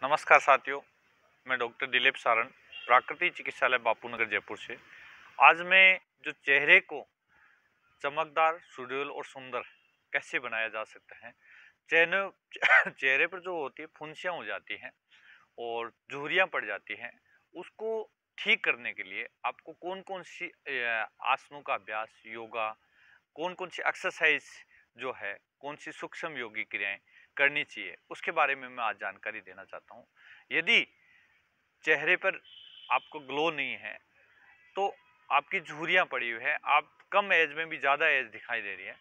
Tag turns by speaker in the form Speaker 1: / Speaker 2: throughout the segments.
Speaker 1: नमस्कार साथियों, मैं डॉक्टर दिलीप सारण, प्राकृतिक चिकित्सालय बापूनगर जयपुर से। आज मैं जो चेहरे को चमकदार, सुडौल और सुंदर कैसे बनाया जा सकता है। चेहरे चेहरे पर जो होती है फुंसियाँ हो जाती हैं और झुर्रियाँ पड़ जाती हैं, उसको ठीक करने के लिए आपको कौन कौन सी आसनों का अभ्यास, योगा, कौन कौन सी एक्सरसाइज जो है, कौन सी सूक्ष्म योगी क्रियाएं करनी चाहिए, उसके बारे में मैं आज जानकारी देना चाहता हूँ। यदि चेहरे पर आपको ग्लो नहीं है, तो आपकी झुर्रियाँ पड़ी हुई है, आप कम एज में भी ज़्यादा एज दिखाई दे रही है,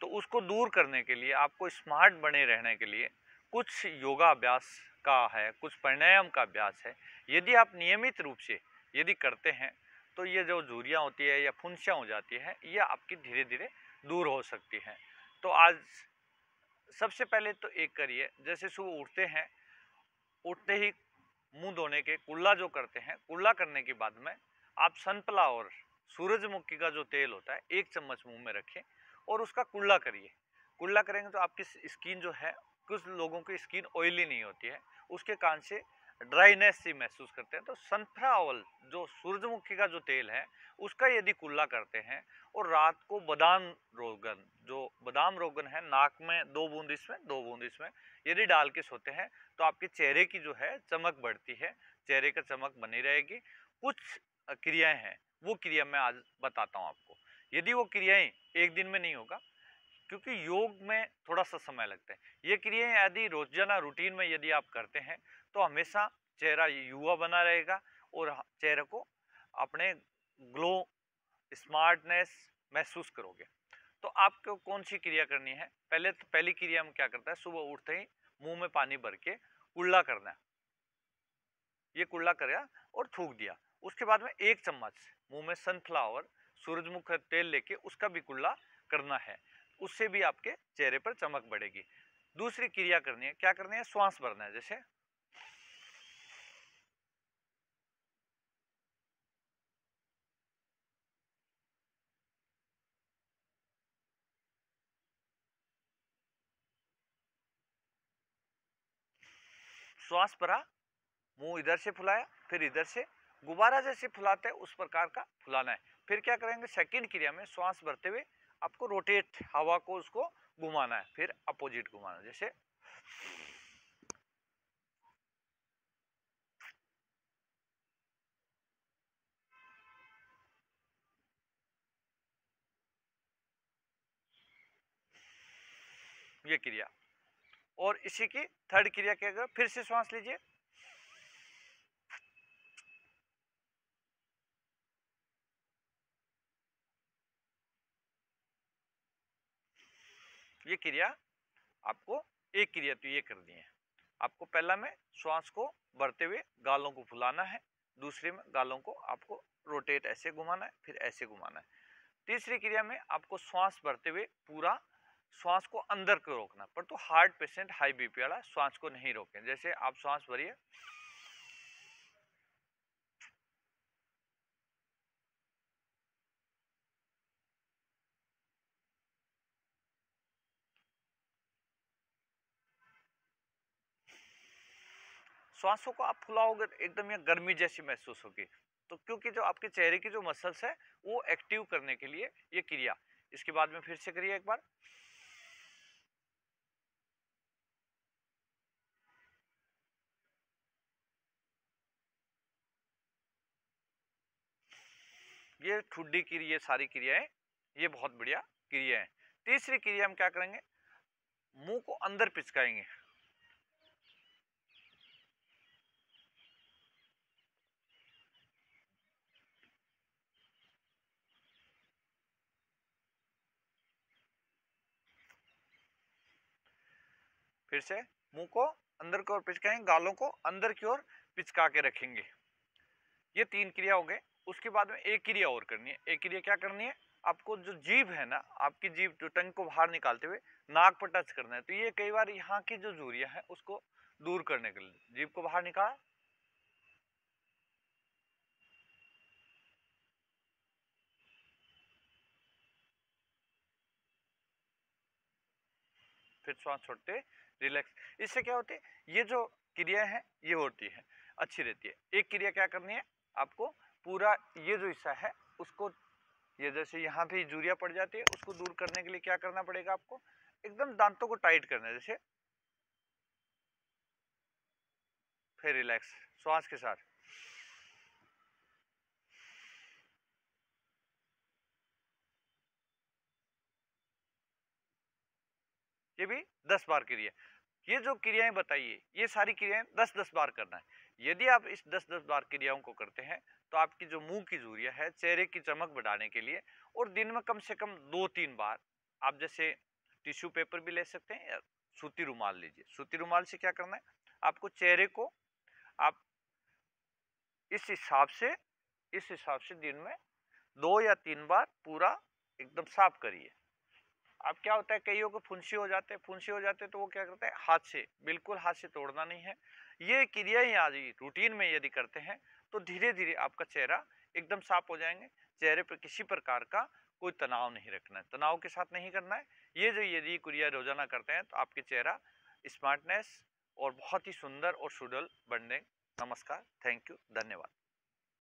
Speaker 1: तो उसको दूर करने के लिए, आपको स्मार्ट बने रहने के लिए कुछ योगा अभ्यास का है, कुछ प्राणायाम का अभ्यास है। यदि आप नियमित रूप से यदि करते हैं, तो ये जो झुर्रियाँ होती है या फुंसियाँ हो जाती है, ये आपकी धीरे धीरे दूर हो सकती हैं। तो आज सबसे पहले तो एक करिए, जैसे सुबह उठते हैं, उठते ही मुंह धोने के कुल्ला जो करते हैं, कुल्ला करने के बाद में आप सनफ्लावर, सूरजमुखी का जो तेल होता है, 1 चम्मच मुंह में रखें और उसका कुल्ला करिए। कुल्ला करेंगे तो आपकी स्किन जो है, कुछ लोगों की स्किन ऑयली नहीं होती है, उसके कारण से ड्राइनेस सी महसूस करते हैं। तो सनफ्लावर जो सूरजमुखी का जो तेल है, उसका यदि कुल्ला करते हैं और रात को बादाम रोगन, जो बादाम रोगन है, नाक में 2 बूंद इसमें 2 बूंद इसमें यदि डाल के सोते हैं, तो आपके चेहरे की जो है चमक बढ़ती है, चेहरे का चमक बनी रहेगी। कुछ क्रियाएं हैं, वो क्रिया मैं आज बताता हूँ आपको। यदि वो क्रियाएं एक दिन में नहीं होगा, क्योंकि योग में थोड़ा सा समय लगता है। ये क्रियाएं यदि रोजाना रूटीन में यदि आप करते हैं, तो हमेशा चेहरा युवा बना रहेगा और चेहरे को अपने ग्लो, स्मार्टनेस महसूस करोगे। तो आपको कौन सी क्रिया करनी है? पहले तो पहली क्रिया में क्या करता है, सुबह उठते ही मुंह में पानी भर के कुल्ला करना है। ये कुल्ला करा और थूक दिया। उसके बाद में 1 चम्मच मुंह में सनफ्लावर, सूरजमुख का तेल लेके उसका भी कुल्ला करना है। उससे भी आपके चेहरे पर चमक बढ़ेगी। दूसरी क्रिया करनी है, क्या करनी है, श्वास भरना है। जैसे श्वास भरा, मुंह इधर से फुलाया, फिर इधर से गुब्बारा जैसे फुलाते हैं उस प्रकार का फुलाना है। फिर क्या करेंगे, सेकंड क्रिया में श्वास भरते हुए आपको रोटेट, हवा को उसको घुमाना है, फिर अपोजिट घुमाना है। जैसे ये क्रिया। और इसी की थर्ड क्रिया क्या करें, फिर से श्वास लीजिए, ये क्रिया आपको एक क्रिया तो ये करनी है। आपको पहला में श्वास को भरते हुए गालों को फुलाना है, दूसरे में गालों को आपको रोटेट ऐसे घुमाना है, फिर ऐसे घुमाना है। तीसरी क्रिया में आपको श्वास भरते हुए पूरा श्वास को अंदर को रोकना, पर तो हार्ट पेशेंट, हाई बीपी वाला श्वास को नहीं रोकें। जैसे आप श्वास भरिए, श्वासों को आप फुलाओगे तो एकदम ये गर्मी जैसी महसूस होगी। तो क्योंकि जो आपके चेहरे की जो मसल्स है, वो एक्टिव करने के लिए ये क्रिया। इसके बाद में फिर से करिए एक बार, ये ठुड्डी की ये सारी क्रियाएं, ये बहुत बढ़िया क्रिया है। तीसरी क्रिया हम क्या करेंगे, मुंह को अंदर पिचकाएंगे। फिर से मुंह को अंदर की ओर पिचकाएंगे, गालों को अंदर की ओर पिचका के रखेंगे। ये 3 क्रिया हो गए। उसके बाद में एक क्रिया और करनी है। एक क्रिया क्या करनी है, आपको जो जीभ है ना, आपकी जीभ जो टंग को बाहर निकालते हुए नाक पर टच करना है। तो ये कई बार यहाँ की जो झुर्रियां है उसको दूर करने के लिए जीभ को बाहर निकाल, फिर श्वास छोड़ते रिलैक्स। इससे क्या होते है, ये जो क्रियाएं हैं ये होती है, अच्छी रहती है। एक क्रिया क्या करनी है आपको, पूरा ये जो हिस्सा है उसको, ये जैसे यहाँ पे झुर्रियाँ पड़ जाती है, उसको दूर करने के लिए क्या करना पड़ेगा आपको, एकदम दांतों को टाइट करना है, जैसे फिर रिलैक्स श्वास के साथ। ये भी 10 बार क्रिया। ये जो क्रियाएं बताइए ये सारी क्रियाएं 10-10 बार करना है। यदि आप इस 10-10 बार क्रियाओं को करते हैं तो आपकी जो मुंह की झुर्रियां है, चेहरे की चमक बढ़ाने के लिए, और दिन में कम से कम 2-3 बार आप जैसे टिश्यू पेपर भी ले सकते हैं या सूती रुमाल लीजिए। सूती रुमाल से क्या करना है, आपको चेहरे को आप इस हिसाब से दिन में 2 या 3 बार पूरा एकदम साफ करिए। अब क्या होता है, कईयों को फुंसी हो जाते हैं तो वो क्या करते हैं, हाथ से, बिल्कुल हाथ से तोड़ना नहीं है। ये क्रियाएं आज रूटीन में यदि करते हैं तो धीरे धीरे आपका चेहरा एकदम साफ हो जाएंगे। चेहरे पर किसी प्रकार का कोई तनाव नहीं रखना है, तनाव के साथ नहीं करना है। ये जो यदि क्रिया रोजाना करते हैं तो आपके चेहरा स्मार्टनेस और बहुत ही सुंदर और सुडल बनने। नमस्कार, थैंक यू, धन्यवाद।